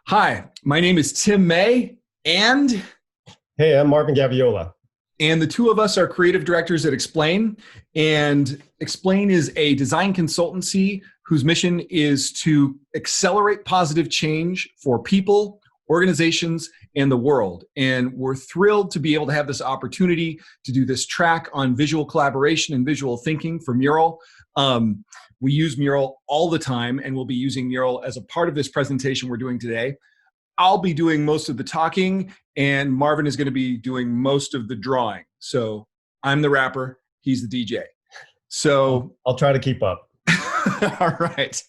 Hi, my name is Tim May, and Hey, I'm Marvin Gaviola. the two of us are creative directors at XPLANE. And XPLANE is a design consultancy whose mission is to accelerate positive change for people, organizations, and the world. And we're thrilled to be able to have this opportunity to do this track on visual collaboration and visual thinking for Mural. We use Mural all the time, and we'll be using Mural as a part of this presentation we're doing today. I'll be doing most of the talking, and Marvin is going to be doing most of the drawing. So I'm the rapper, he's the DJ. So I'll try to keep up. all right.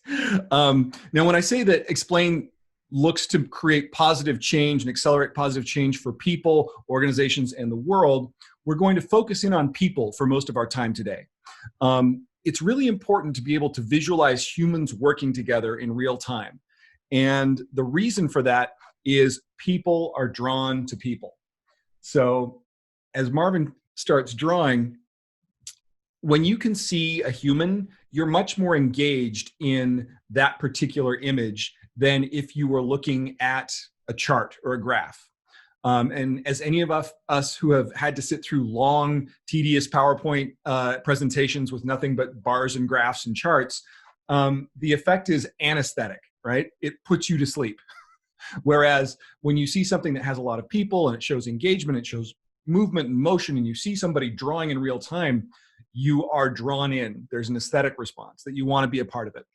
Now, when I say that XPLANE looks to create positive change and accelerate positive change for people, organizations, and the world, we're going to focus in on people for most of our time today. It's really important to be able to visualize humans working together in real time. And the reason for that is people are drawn to people. So as Marvin starts drawing, when you can see a human, you're much more engaged in that particular image than if you were looking at a chart or a graph. And as any of us who have had to sit through long, tedious PowerPoint presentations with nothing but bars and graphs and charts, the effect is anesthetic, right? It puts you to sleep. Whereas when you see something that has a lot of people and it shows engagement, it shows movement and motion, and you see somebody drawing in real time, you are drawn in. There's an aesthetic response that you want to be a part of it.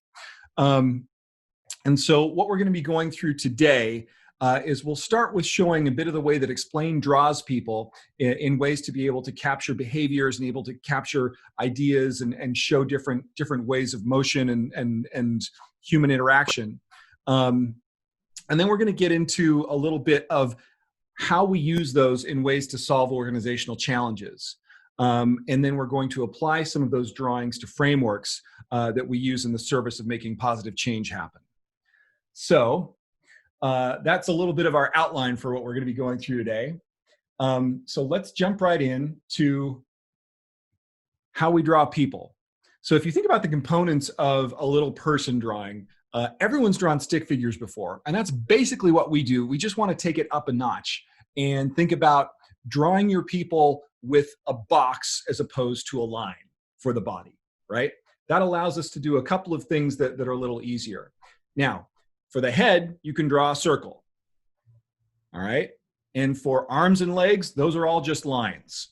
And so what we're going to be going through today is we'll start with showing a bit of the way that XPLANE draws people in ways to be able to capture behaviors and able to capture ideas and show different ways of motion and human interaction. And then we're going to get into a little bit of how we use those in ways to solve organizational challenges. And then we're going to apply some of those drawings to frameworks that we use in the service of making positive change happen. So that's a little bit of our outline for what we're going to be going through today. So let's jump right in to how we draw people. So if you think about the components of a little person drawing, everyone's drawn stick figures before, and that's basically what we do. We just want to take it up a notch and think about drawing your people with a box as opposed to a line for the body, right? That allows us to do a couple of things that are a little easier. Now, for the head, you can draw a circle, all right? And for arms and legs, those are all just lines.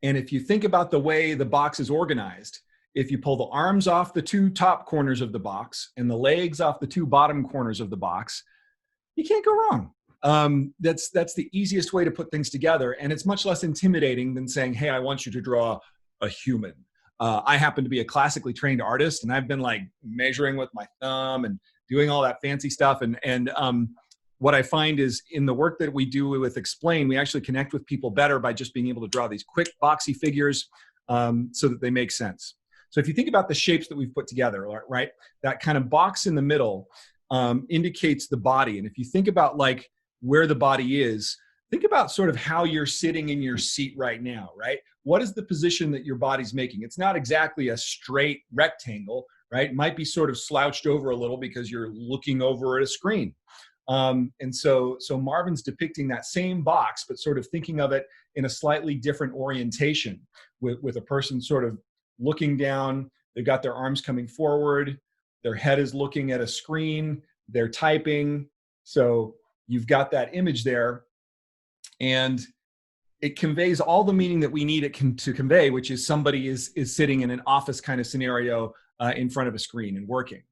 And if you think about the way the box is organized, if you pull the arms off the two top corners of the box and the legs off the two bottom corners of the box, you can't go wrong. That's the easiest way to put things together. And it's much less intimidating than saying, hey, I want you to draw a human. I happen to be a classically trained artist, and I've been like measuring with my thumb and doing all that fancy stuff. And what I find is in the work that we do with XPLANE, we actually connect with people better by just being able to draw these quick boxy figures so that they make sense. So if you think about the shapes that we've put together, right, that kind of box in the middle indicates the body. And if you think about like where the body is, think about sort of how you're sitting in your seat right now, right? What is the position that your body's making? It's not exactly a straight rectangle, right? It might be sort of slouched over a little because you're looking over at a screen. And so Marvin's depicting that same box, but sort of thinking of it in a slightly different orientation with a person sort of looking down. They've got their arms coming forward. Their head is looking at a screen. They're typing. So you've got that image there. And it conveys all the meaning that we need it to convey, which is somebody is sitting in an office kind of scenario in front of a screen and working.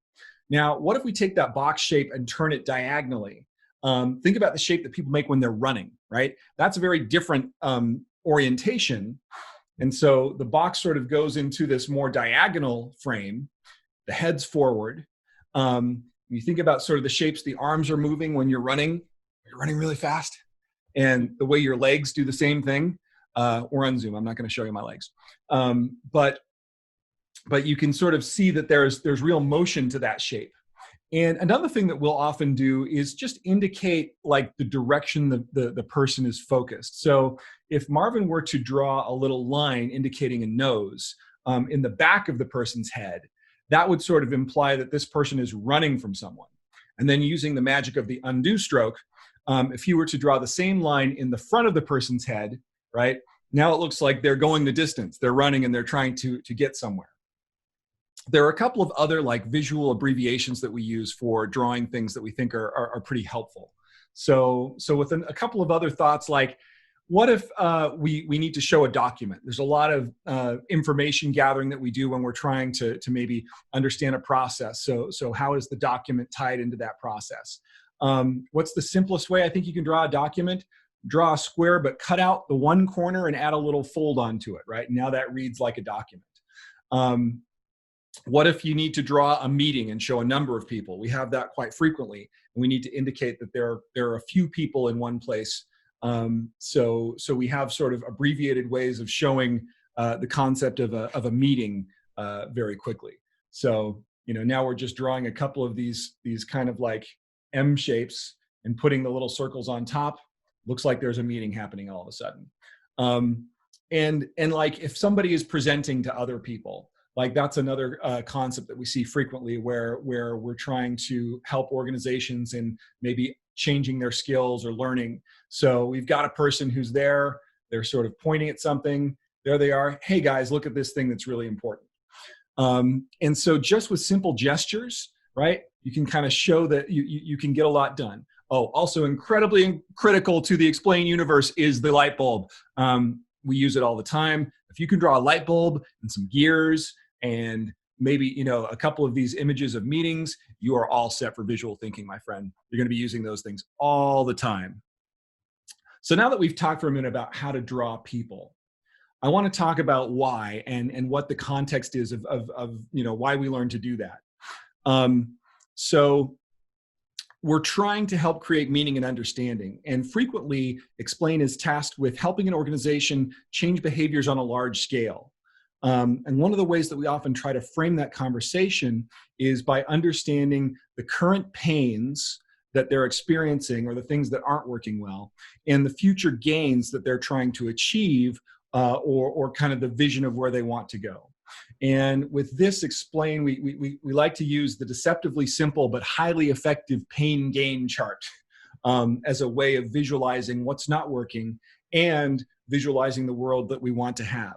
Now, what if we take that box shape and turn it diagonally? Think about the shape that people make when they're running, right? That's a very different orientation. And so the box sort of goes into this more diagonal frame. The head's forward. You think about sort of the shapes the arms are moving when you're running really fast. And the way your legs do the same thing. Or on Zoom, I'm not going to show you my legs. But you can sort of see that there's real motion to that shape. And another thing that we'll often do is just indicate like the direction the person is focused. So if Marvin were to draw a little line indicating a nose in the back of the person's head, that would sort of imply that this person is running from someone. And then using the magic of the undo stroke, if you were to draw the same line in the front of the person's head, right, now it looks like they're going the distance. They're running and they're trying to get somewhere. There are a couple of other like visual abbreviations that we use for drawing things that we think are pretty helpful. So with a couple of other thoughts, like what if we need to show a document? There's a lot of information gathering that we do when we're trying to maybe understand a process. So how is the document tied into that process? What's the simplest way I think you can draw a document? Draw a square, but cut out the one corner and add a little fold onto it, right? Now that reads like a document. What if you need to draw a meeting and show a number of people? We have that quite frequently, and we need to indicate that there are a few people in one place. So we have sort of abbreviated ways of showing the concept of a meeting very quickly. So now we're just drawing a couple of these kind of like M shapes and putting the little circles on top. Looks like there's a meeting happening all of a sudden. And like if somebody is presenting to other people, like that's another concept that we see frequently where we're trying to help organizations in maybe changing their skills or learning. So we've got a person who's there, they're sort of pointing at something, there they are, hey guys, look at this thing that's really important. And so just with simple gestures, right, you can kind of show that you can get a lot done. Oh, also incredibly critical to the XPLANE universe is the light bulb. We use it all the time. If you can draw a light bulb and some gears and maybe a couple of these images of meetings, you are all set for visual thinking, my friend. You're going to be using those things all the time. So now that we've talked for a minute about how to draw people, I want to talk about why and what the context is of why we learn to do that. So we're trying to help create meaning and understanding, and frequently XPLANE is tasked with helping an organization change behaviors on a large scale. And one of the ways that we often try to frame that conversation is by understanding the current pains that they're experiencing or the things that aren't working well, and the future gains that they're trying to achieve, or kind of the vision of where they want to go. And with this XPLANE, we like to use the deceptively simple but highly effective pain gain chart as a way of visualizing what's not working and visualizing the world that we want to have.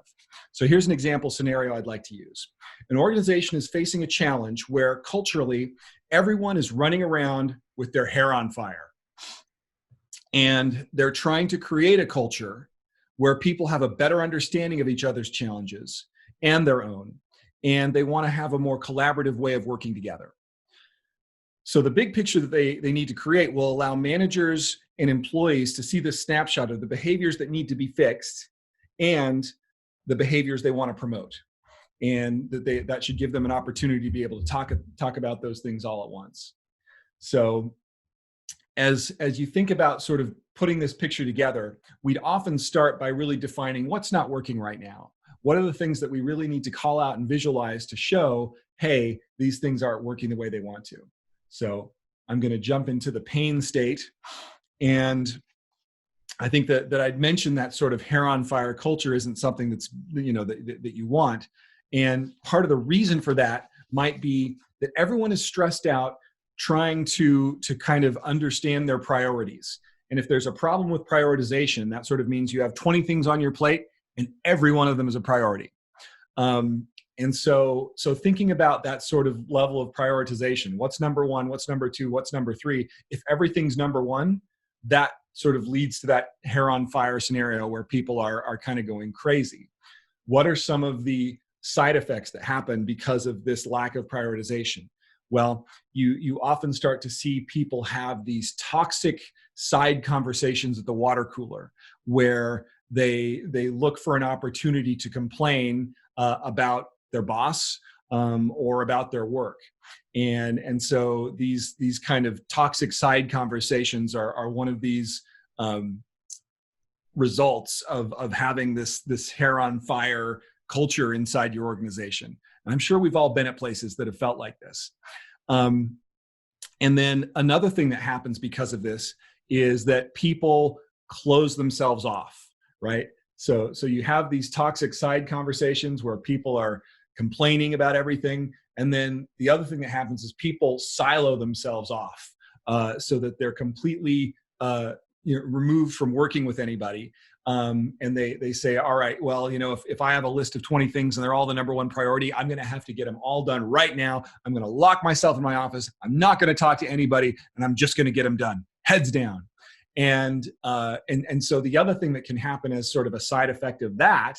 So here's an example scenario I'd like to use. An organization is facing a challenge where culturally everyone is running around with their hair on fire. And they're trying to create a culture where people have a better understanding of each other's challenges and their own, and they want to have a more collaborative way of working together. So the big picture that they need to create will allow managers and employees to see this snapshot of the behaviors that need to be fixed and the behaviors they want to promote. And that should give them an opportunity to be able to talk about those things all at once. So as you think about sort of putting this picture together, we'd often start by really defining what's not working right now. What are the things that we really need to call out and visualize to show, hey, these things aren't working the way they want to? So I'm going to jump into the pain state. And I think that I'd mentioned that sort of hair on fire culture isn't something that's, that you want. And part of the reason for that might be that everyone is stressed out trying to kind of understand their priorities. And if there's a problem with prioritization, that sort of means you have 20 things on your plate and every one of them is a priority. And so thinking about that sort of level of prioritization, what's number one, what's number two, what's number three, if everything's number one, that sort of leads to that hair on fire scenario where people are kind of going crazy. What are some of the side effects that happen because of this lack of prioritization? Well, you often start to see people have these toxic side conversations at the water cooler where they look for an opportunity to complain about their boss or about their work. And so these kind of toxic side conversations are one of these results of having this hair on fire culture inside your organization. And I'm sure we've all been at places that have felt like this. And then another thing that happens because of this is that people close themselves off, right? So you have these toxic side conversations where people are complaining about everything, And then the other thing that happens is people silo themselves off so that they're completely removed from working with anybody. And they say, all right, well, if I have a list of 20 things and they're all the number one priority, I'm going to have to get them all done right now. I'm going to lock myself in my office. I'm not going to talk to anybody, and I'm just going to get them done. Heads down. And so the other thing that can happen as sort of a side effect of that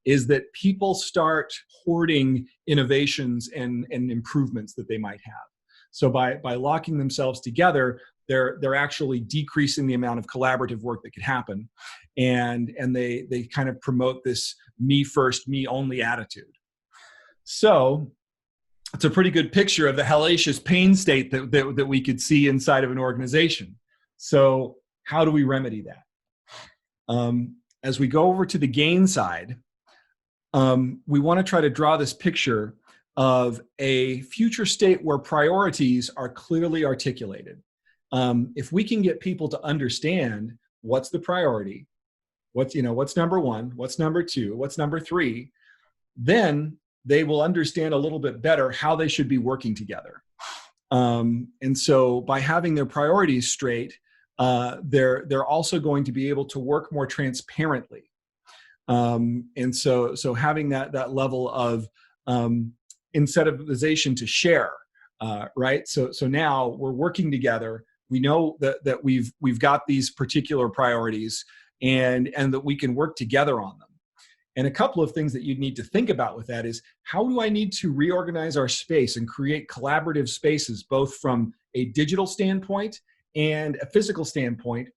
is that people start hoarding innovations and improvements that they might have. So by locking themselves together, they're actually decreasing the amount of collaborative work that could happen, and they kind of promote this me first, me only attitude. So it's a pretty good picture of the hellacious pain state that we could see inside of an organization. So how do we remedy that? As we go over to the gain side, we want to try to draw this picture of a future state where priorities are clearly articulated. If we can get people to understand what's the priority, what's number one, what's number two, what's number three, then they will understand a little bit better how they should be working together. And so by having their priorities straight, they're also going to be able to work more transparently. And so having that level of incentivization to share, right? So now we're working together. We know that we've got these particular priorities, and that we can work together on them. And a couple of things that you'd need to think about with that is, how do I need to reorganize our space and create collaborative spaces, both from a digital standpoint and a physical standpoint,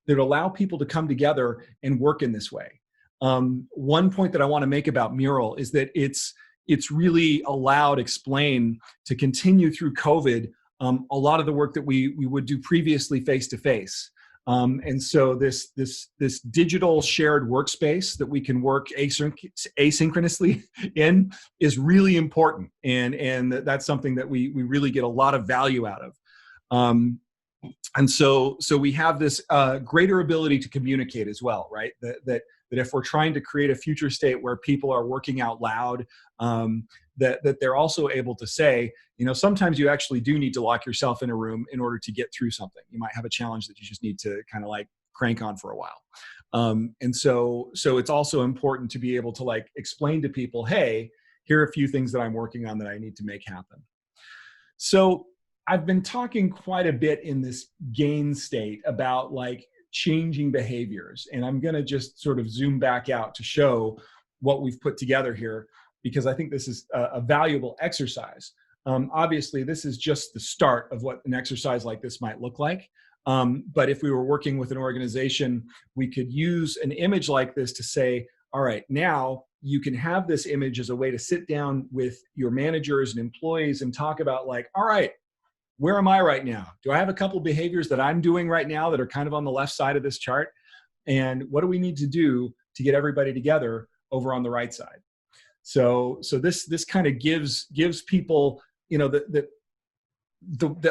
that allow people to come together and work in this way? One point that I want to make about Mural is that it's really allowed XPLANE to continue through COVID a lot of the work that we would do previously face-to-face. And so this digital shared workspace that we can work asynchronously in is really important, and that's something that we really get a lot of value out of. And so we have this greater ability to communicate as well, right? That if we're trying to create a future state where people are working out loud, that they're also able to say, sometimes you actually do need to lock yourself in a room in order to get through something. You might have a challenge that you just need to kind of like crank on for a while. And so it's also important to be able to like explain to people, hey, here are a few things that I'm working on that I need to make happen. So I've been talking quite a bit in this gain state about like changing behaviors, and I'm going to just sort of zoom back out to show what we've put together here, because I think this is a valuable exercise. Obviously, this is just the start of what an exercise like this might look like. But if we were working with an organization, we could use an image like this to say, all right, now you can have this image as a way to sit down with your managers and employees and talk about like, all right, where am I right now? Do I have a couple behaviors that I'm doing right now that are kind of on the left side of this chart? And what do we need to do to get everybody together over on the right side? So this kind of gives people, the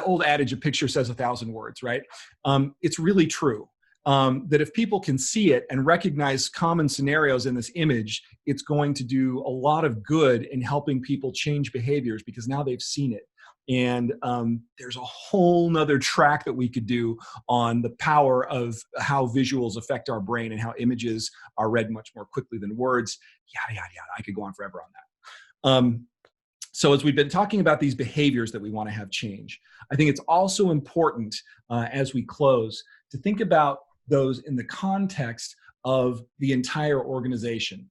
old adage, a picture says 1,000 words, right? It's really true. That if people can see it and recognize common scenarios in this image, it's going to do a lot of good in helping people change behaviors, because now they've seen it. And there's a whole nother track that we could do on the power of how visuals affect our brain and how images are read much more quickly than words. Yada, yada, yada. I could go on forever on that. So as we've been talking about these behaviors that we want to have change, I think it's also important as we close to think about those in the context of the entire organization.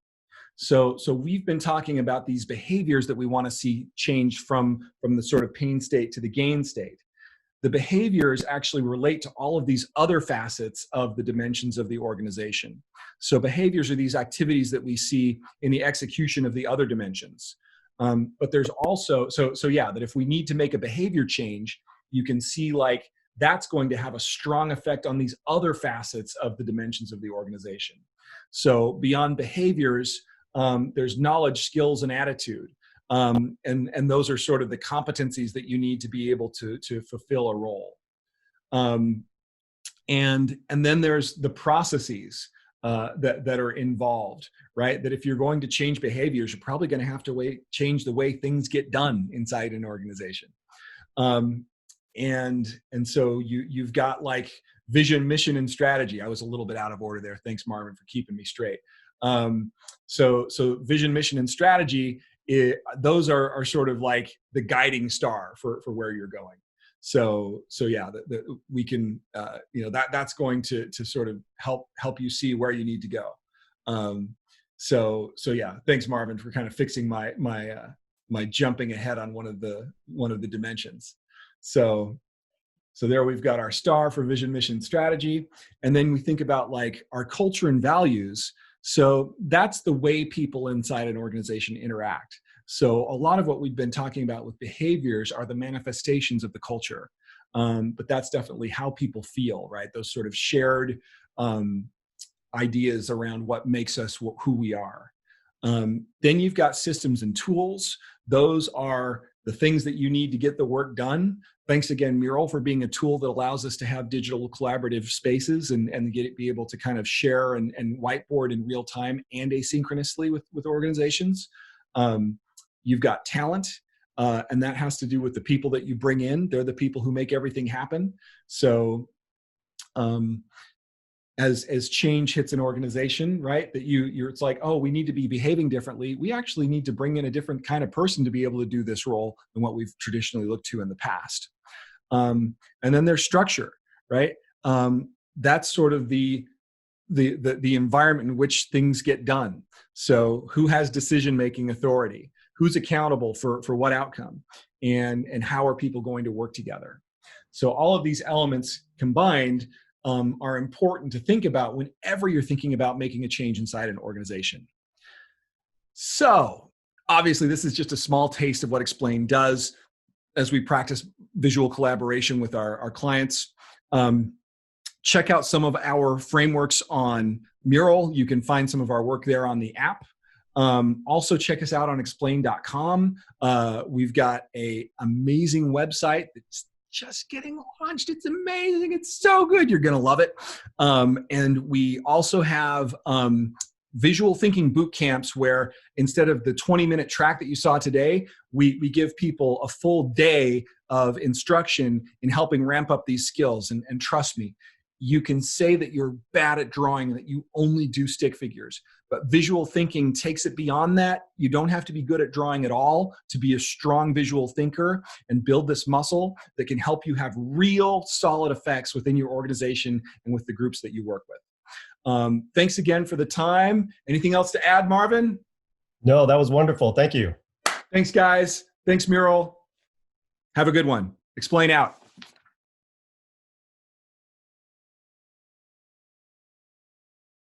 So we've been talking about these behaviors that we want to see change from the sort of pain state to the gain state. The behaviors actually relate to all of these other facets of the dimensions of the organization. So behaviors are these activities that we see in the execution of the other dimensions. But there's also, that if we need to make a behavior change, you can see like that's going to have a strong effect on these other facets of the dimensions of the organization. So beyond behaviors, there's knowledge, skills, and attitude. And those are sort of the competencies that you need to be able to fulfill a role. And then there's the processes. that are involved, right? That if you're going to change behaviors, you're probably going to have to change the way things get done inside an organization. And so you've got like vision, mission, and strategy. I was a little bit out of order there. Thanks, Marvin, for keeping me straight. So vision, mission, and strategy, those are sort of like the guiding star for where you're going. So yeah, we can, that's going to sort of help you see where you need to go. So yeah, thanks, Marvin, for kind of fixing my jumping ahead on one of the dimensions. So there we've got our star for vision, mission, strategy. And then we think about like our culture and values. So that's the way people inside an organization interact. So a lot of what we've been talking about with behaviors are the manifestations of the culture. But that's definitely how people feel, right? Those sort of shared ideas around what makes us who we are. Then you've got systems and tools. Those are the things that you need to get the work done. Thanks again, Mural, for being a tool that allows us to have digital collaborative spaces and be able to kind of share and whiteboard in real time and asynchronously with organizations. You've got talent, and that has to do with the people that you bring in. They're the people who make everything happen. So as change hits an organization, right, that it's like, oh, we need to be behaving differently. We actually need to bring in a different kind of person to be able to do this role than what we've traditionally looked to in the past. And then there's structure, right? That's sort of the environment in which things get done. So who has decision-making authority? Who's accountable for what outcome? And how are people going to work together? So all of these elements combined are important to think about whenever you're thinking about making a change inside an organization. So obviously this is just a small taste of what XPLANE does as we practice visual collaboration with our clients. Check out some of our frameworks on Mural. You can find some of our work there on the app. Also check us out on XPLANE.com. We've got an amazing website that's just getting launched. It's amazing. It's so good. You're going to love it. And we also have visual thinking boot camps where instead of the 20-minute track that you saw today, we give people a full day of instruction in helping ramp up these skills. And trust me, you can say that you're bad at drawing and that you only do stick figures. But visual thinking takes it beyond that. You don't have to be good at drawing at all to be a strong visual thinker and build this muscle that can help you have real solid effects within your organization and with the groups that you work with. Thanks again for the time. Anything else to add, Marvin? No, that was wonderful. Thank you. Thanks, guys. Thanks, Mural. Have a good one. XPLANE out.